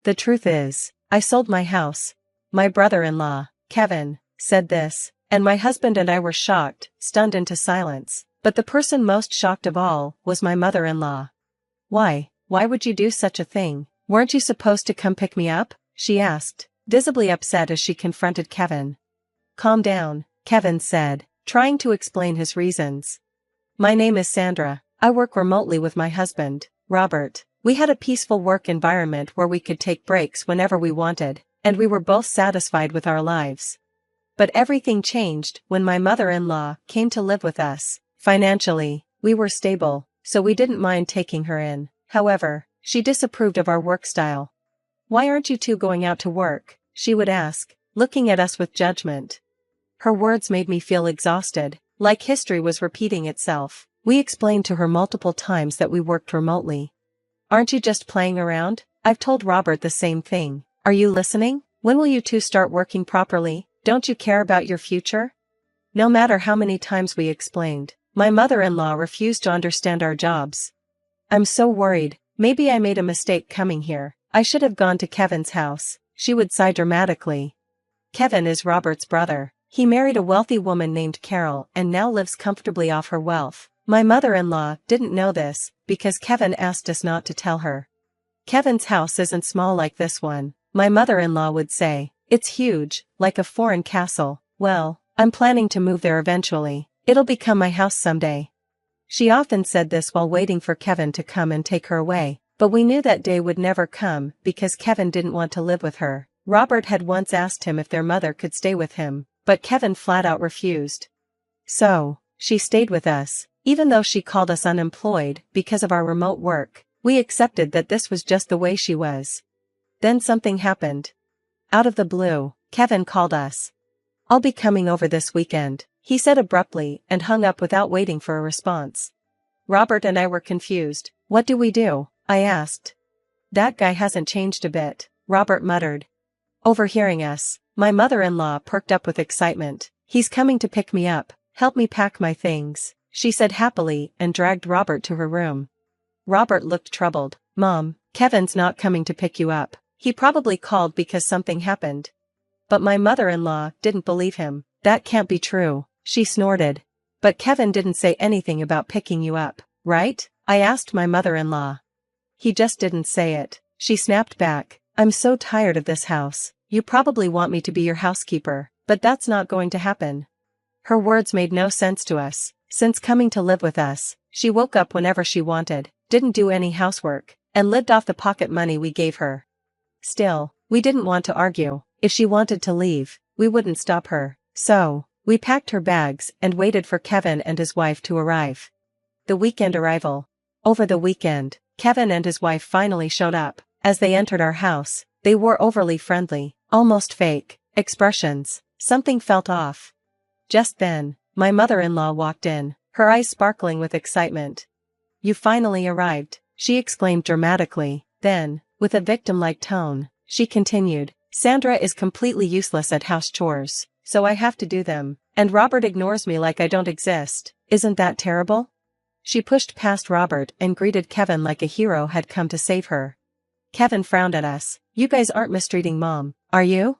The truth is, I sold my house. My brother-in-law, Kevin, said this, and my husband and I were shocked, stunned into silence. But the person most shocked of all was my mother-in-law. Why would you do such a thing? Weren't you supposed to come pick me up? She asked, visibly upset as she confronted Kevin. Calm down, Kevin said, trying to explain his reasons. My name is Sandra. I work remotely with my husband, Robert. We had a peaceful work environment where we could take breaks whenever we wanted, and we were both satisfied with our lives. But everything changed when my mother-in-law came to live with us. Financially, we were stable, so we didn't mind taking her in. However, she disapproved of our work style. Why aren't you two going out to work? She would ask, looking at us with judgment. Her words made me feel exhausted, like history was repeating itself. We explained to her multiple times that we worked remotely. Aren't you just playing around? I've told Robert the same thing. Are you listening? When will you two start working properly? Don't you care about your future? No matter how many times we explained, my mother-in-law refused to understand our jobs. I'm so worried. Maybe I made a mistake coming here. I should have gone to Kevin's house, she would sigh dramatically. Kevin is Robert's brother. He married a wealthy woman named Carol and now lives comfortably off her wealth. My mother-in-law didn't know this, because Kevin asked us not to tell her. Kevin's house isn't small like this one, my mother-in-law would say. It's huge, like a foreign castle. Well, I'm planning to move there eventually. It'll become my house someday. She often said this while waiting for Kevin to come and take her away, but we knew that day would never come because Kevin didn't want to live with her. Robert had once asked him if their mother could stay with him, but Kevin flat out refused. So, she stayed with us. Even though she called us unemployed because of our remote work, we accepted that this was just the way she was. Then something happened. Out of the blue, Kevin called us. I'll be coming over this weekend, he said abruptly and hung up without waiting for a response. Robert and I were confused. What do we do? I asked. That guy hasn't changed a bit, Robert muttered. Overhearing us, my mother-in-law perked up with excitement. He's coming to pick me up, help me pack my things, she said happily and dragged Robert to her room. Robert looked troubled. Mom, Kevin's not coming to pick you up. He probably called because something happened. But my mother-in-law didn't believe him. That can't be true, she snorted. But Kevin didn't say anything about picking you up, right? I asked my mother-in-law. He just didn't say it, she snapped back. I'm so tired of this house. You probably want me to be your housekeeper, but that's not going to happen. Her words made no sense to us. Since coming to live with us, she woke up whenever she wanted, didn't do any housework, and lived off the pocket money we gave her. Still, we didn't want to argue. If she wanted to leave, we wouldn't stop her. So, we packed her bags and waited for Kevin and his wife to arrive. The weekend arrival. Over the weekend, Kevin and his wife finally showed up. As they entered our house, they wore overly friendly, almost fake, expressions. Something felt off. Just then, my mother-in-law walked in, her eyes sparkling with excitement. You finally arrived, she exclaimed dramatically. Then, with a victim-like tone, she continued, Sandra is completely useless at house chores, so I have to do them, and Robert ignores me like I don't exist. Isn't that terrible? She pushed past Robert and greeted Kevin like a hero had come to save her. Kevin frowned at us. You guys aren't mistreating Mom, are you?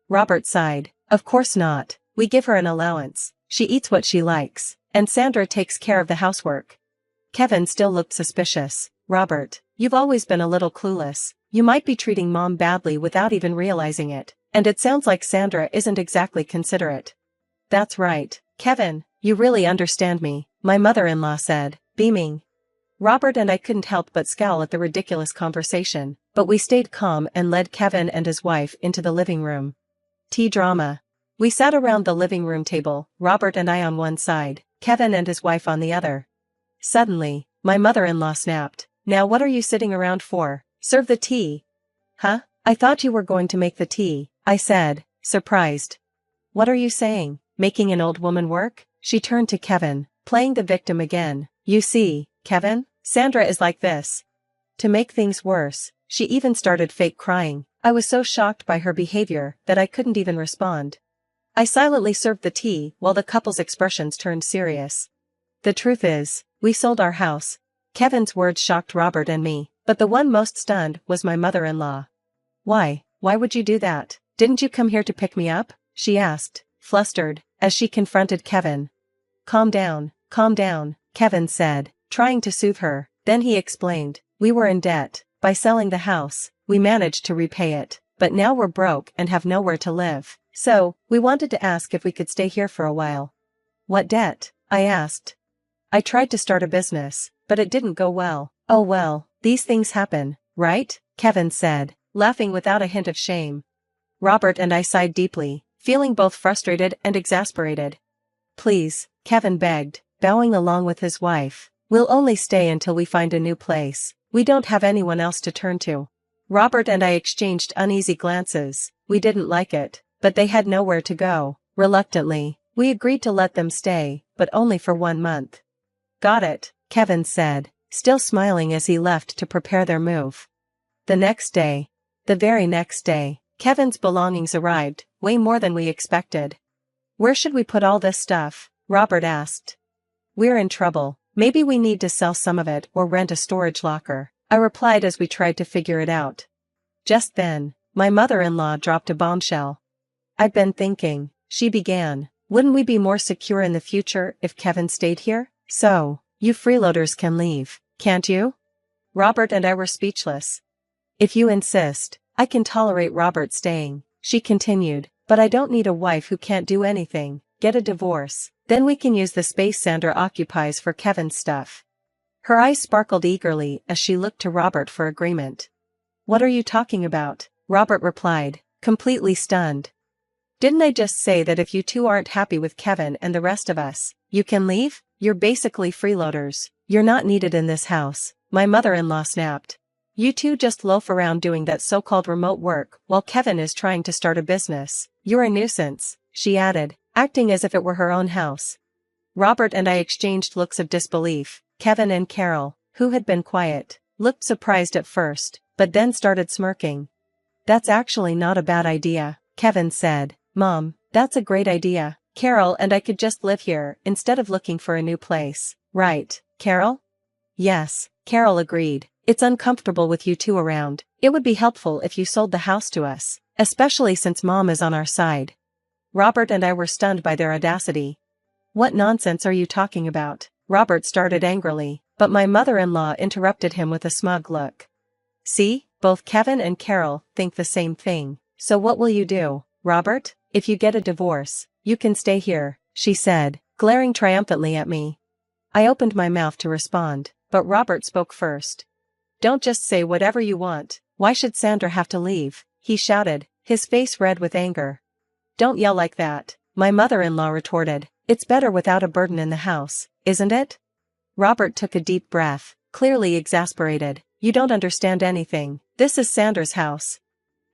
Robert sighed. Of course not. We give her an allowance. She eats what she likes, and Sandra takes care of the housework. Kevin still looked suspicious. Robert, you've always been a little clueless. You might be treating Mom badly without even realizing it, and it sounds like Sandra isn't exactly considerate. That's right, Kevin, you really understand me, my mother-in-law said, beaming. Robert and I couldn't help but scowl at the ridiculous conversation, but we stayed calm and led Kevin and his wife into the living room. Tea drama. We sat around the living room table, Robert and I on one side, Kevin and his wife on the other. Suddenly, my mother-in-law snapped. Now what are you sitting around for? Serve the tea. Huh? I thought you were going to make the tea, I said, surprised. What are you saying? Making an old woman work? She turned to Kevin, playing the victim again. You see, Kevin, Sandra is like this. To make things worse, she even started fake crying. I was so shocked by her behavior that I couldn't even respond. I silently served the tea while the couple's expressions turned serious. The truth is, we sold our house. Kevin's words shocked Robert and me, but the one most stunned was my mother-in-law. Why? Why would you do that? Didn't you come here to pick me up? She asked, flustered, as she confronted Kevin. Calm down, Kevin said, trying to soothe her. Then he explained, we were in debt. By selling the house, we managed to repay it, but now we're broke and have nowhere to live. So, we wanted to ask if we could stay here for a while. What debt? I asked. I tried to start a business, but it didn't go well. Oh well, these things happen, right? Kevin said, laughing without a hint of shame. Robert and I sighed deeply, feeling both frustrated and exasperated. Please, Kevin begged, bowing along with his wife. We'll only stay until we find a new place. We don't have anyone else to turn to. Robert and I exchanged uneasy glances. We didn't like it, but they had nowhere to go. Reluctantly, we agreed to let them stay, but only for 1 month. Got it, Kevin said, still smiling as he left to prepare their move. The very next day, Kevin's belongings arrived, way more than we expected. Where should we put all this stuff? Robert asked. We're in trouble. Maybe we need to sell some of it or rent a storage locker, I replied as we tried to figure it out. Just then, my mother-in-law dropped a bombshell. I've been thinking, she began, wouldn't we be more secure in the future if Kevin stayed here? So, you freeloaders can leave, can't you? Robert and I were speechless. If you insist, I can tolerate Robert staying, she continued, but I don't need a wife who can't do anything. Get a divorce, then we can use the space Sandra occupies for Kevin's stuff. Her eyes sparkled eagerly as she looked to Robert for agreement. What are you talking about? Robert replied, completely stunned. Didn't I just say that if you two aren't happy with Kevin and the rest of us, you can leave? You're basically freeloaders. You're not needed in this house, my mother-in-law snapped. You two just loaf around doing that so-called remote work while Kevin is trying to start a business. You're a nuisance, she added, acting as if it were her own house. Robert and I exchanged looks of disbelief. Kevin and Carol, who had been quiet, looked surprised at first, but then started smirking. That's actually not a bad idea, Kevin said. Mom, that's a great idea. Carol and I could just live here instead of looking for a new place. Right, Carol? Yes, Carol agreed. It's uncomfortable with you two around. It would be helpful if you sold the house to us, especially since Mom is on our side. Robert and I were stunned by their audacity. What nonsense are you talking about? Robert started angrily, but my mother-in-law interrupted him with a smug look. See, both Kevin and Carol think the same thing. So what will you do, Robert? If you get a divorce, you can stay here, she said, glaring triumphantly at me. I opened my mouth to respond, but Robert spoke first. Don't just say whatever you want. Why should Sandra have to leave? He shouted, his face red with anger. Don't yell like that, my mother-in-law retorted. It's better without a burden in the house, isn't it? Robert took a deep breath, clearly exasperated. You don't understand anything. This is Sandra's house.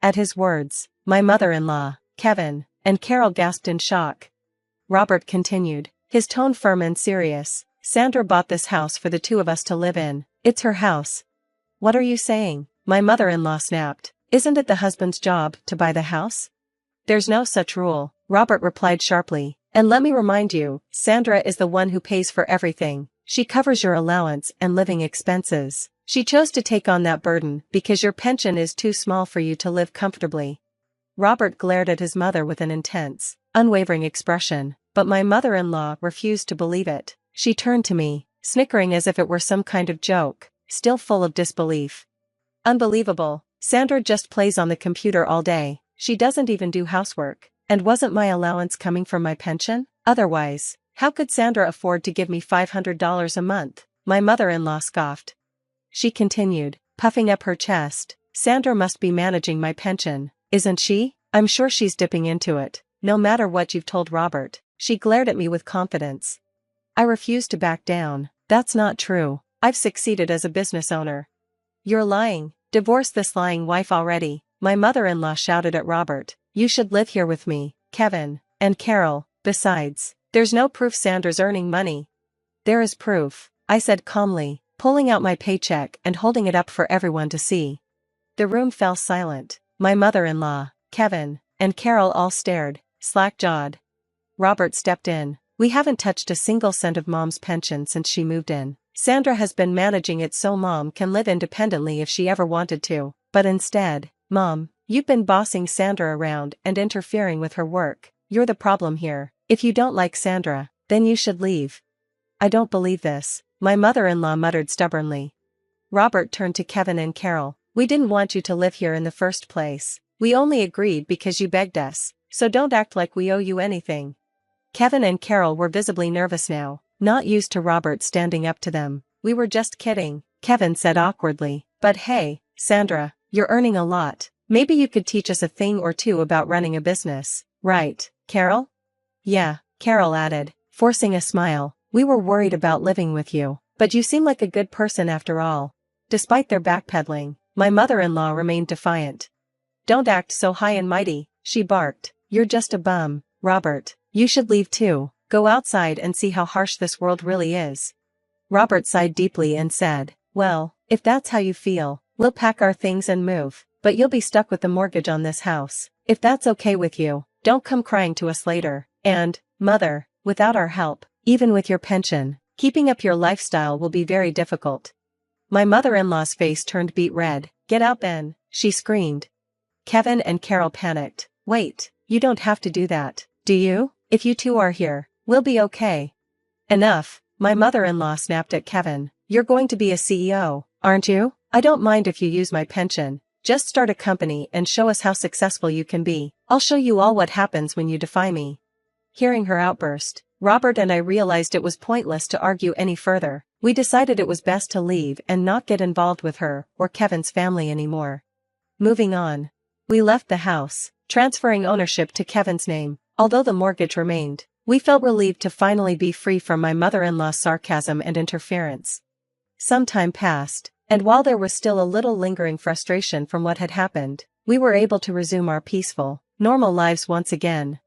At his words, my mother-in-law, Kevin, and Carol gasped in shock. Robert continued, his tone firm and serious. Sandra bought this house for the two of us to live in. It's her house. What are you saying? My mother-in-law snapped. Isn't it the husband's job to buy the house? There's no such rule, Robert replied sharply. And let me remind you, Sandra is the one who pays for everything. She covers your allowance and living expenses. She chose to take on that burden because your pension is too small for you to live comfortably. Robert glared at his mother with an intense, unwavering expression, but my mother-in-law refused to believe it. She turned to me, snickering as if it were some kind of joke, still full of disbelief. Unbelievable. Sandra just plays on the computer all day. She doesn't even do housework. And wasn't my allowance coming from my pension? Otherwise, how could Sandra afford to give me $500 a month? My mother-in-law scoffed. She continued, puffing up her chest. Sandra must be managing my pension, isn't she? I'm sure she's dipping into it, no matter what you've told Robert. She glared at me with confidence. I refused to back down. That's not true. I've succeeded as a business owner. You're lying. Divorce this lying wife already, my mother-in-law shouted at Robert. You should live here with me, Kevin, and Carol. Besides, there's no proof Sandra's earning money. There is proof, I said calmly, pulling out my paycheck and holding it up for everyone to see. The room fell silent. My mother-in-law, Kevin, and Carol all stared, slack-jawed. Robert stepped in. We haven't touched a single cent of Mom's pension since she moved in. Sandra has been managing it so Mom can live independently if she ever wanted to, but instead, Mom, You've been bossing Sandra around and interfering with her work. You're the problem here. If you don't like Sandra, then you should leave." "I don't believe this," my mother-in-law muttered stubbornly. Robert turned to Kevin and Carol. "We didn't want you to live here in the first place. We only agreed because you begged us, so don't act like we owe you anything." Kevin and Carol were visibly nervous now, not used to Robert standing up to them. "We were just kidding," Kevin said awkwardly. "But hey, Sandra, you're earning a lot. Maybe you could teach us a thing or two about running a business, right, Carol?" "Yeah," Carol added, forcing a smile. "We were worried about living with you, but you seem like a good person after all." Despite their backpedaling, my mother-in-law remained defiant. "Don't act so high and mighty," she barked. "You're just a bum, Robert. You should leave too. Go outside and see how harsh this world really is." Robert sighed deeply and said, "Well, if that's how you feel, we'll pack our things and move, but you'll be stuck with the mortgage on this house. If that's okay with you, don't come crying to us later. And, Mother, without our help, even with your pension, keeping up your lifestyle will be very difficult." My mother-in-law's face turned beet red. "Get out then," she screamed. Kevin and Carol panicked. "Wait, you don't have to do that, do you? If you two are here, we'll be okay." "Enough," my mother-in-law snapped at Kevin. "You're going to be a CEO, aren't you? I don't mind if you use my pension. Just start a company and show us how successful you can be. I'll show you all what happens when you defy me." Hearing her outburst, Robert and I realized it was pointless to argue any further. We decided it was best to leave and not get involved with her or Kevin's family anymore. Moving on. We left the house, transferring ownership to Kevin's name. Although the mortgage remained, we felt relieved to finally be free from my mother-in-law's sarcasm and interference. Some time passed, and while there was still a little lingering frustration from what had happened, we were able to resume our peaceful, normal lives once again.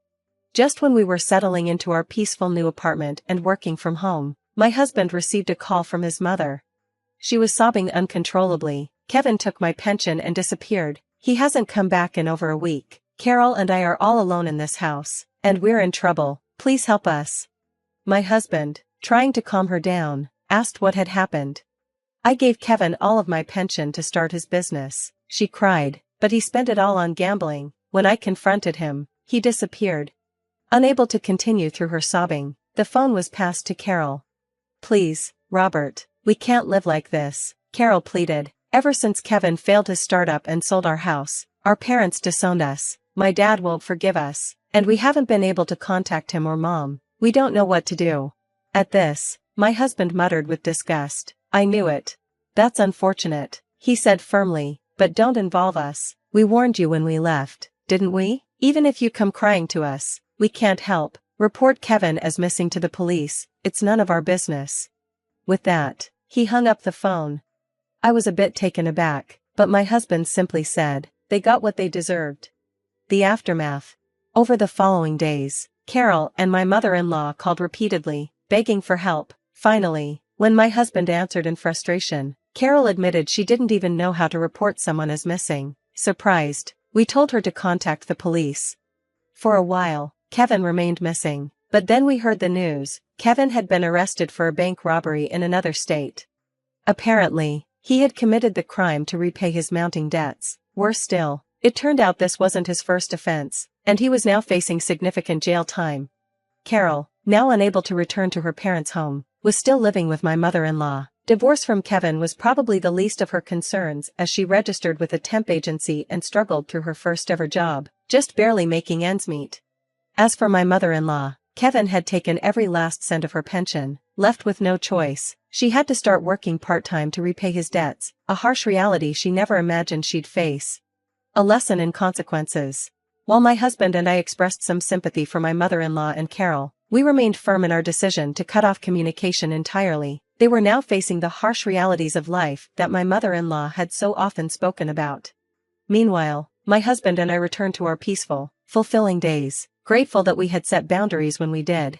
Just when we were settling into our peaceful new apartment and working from home, my husband received a call from his mother. She was sobbing uncontrollably. "Kevin took my pension and disappeared. He hasn't come back in over a week. Carol and I are all alone in this house, and we're in trouble. Please help us." My husband, trying to calm her down, asked what had happened. "I gave Kevin all of my pension to start his business," she cried, "but he spent it all on gambling. When I confronted him, he disappeared." Unable to continue through her sobbing, the phone was passed to Carol. "Please, Robert, we can't live like this," Carol pleaded. "Ever since Kevin failed his startup and sold our house, our parents disowned us. My dad won't forgive us, and we haven't been able to contact him or Mom. We don't know what to do." At this, my husband muttered with disgust. "I knew it. That's unfortunate," he said firmly, "but don't involve us. We warned you when we left, didn't we? Even if you come crying to us, we can't help. Report Kevin as missing to the police. It's none of our business." With that, he hung up the phone. I was a bit taken aback, but my husband simply said, "They got what they deserved." The aftermath. Over the following days, Carol and my mother-in-law called repeatedly, begging for help. Finally, when my husband answered in frustration, Carol admitted she didn't even know how to report someone as missing. Surprised, we told her to contact the police. For a while, Kevin remained missing, but then we heard the news. Kevin had been arrested for a bank robbery in another state. Apparently, he had committed the crime to repay his mounting debts. Worse still, it turned out this wasn't his first offense, and he was now facing significant jail time. Carol, now unable to return to her parents' home, was still living with my mother-in-law. Divorce from Kevin was probably the least of her concerns as she registered with a temp agency and struggled through her first ever job, just barely making ends meet. As for my mother-in-law, Kevin had taken every last cent of her pension. Left with no choice, she had to start working part-time to repay his debts, a harsh reality she never imagined she'd face. A lesson in consequences. While my husband and I expressed some sympathy for my mother-in-law and Carol, we remained firm in our decision to cut off communication entirely. They were now facing the harsh realities of life that my mother-in-law had so often spoken about. Meanwhile, my husband and I returned to our peaceful, fulfilling days, grateful that we had set boundaries when we did.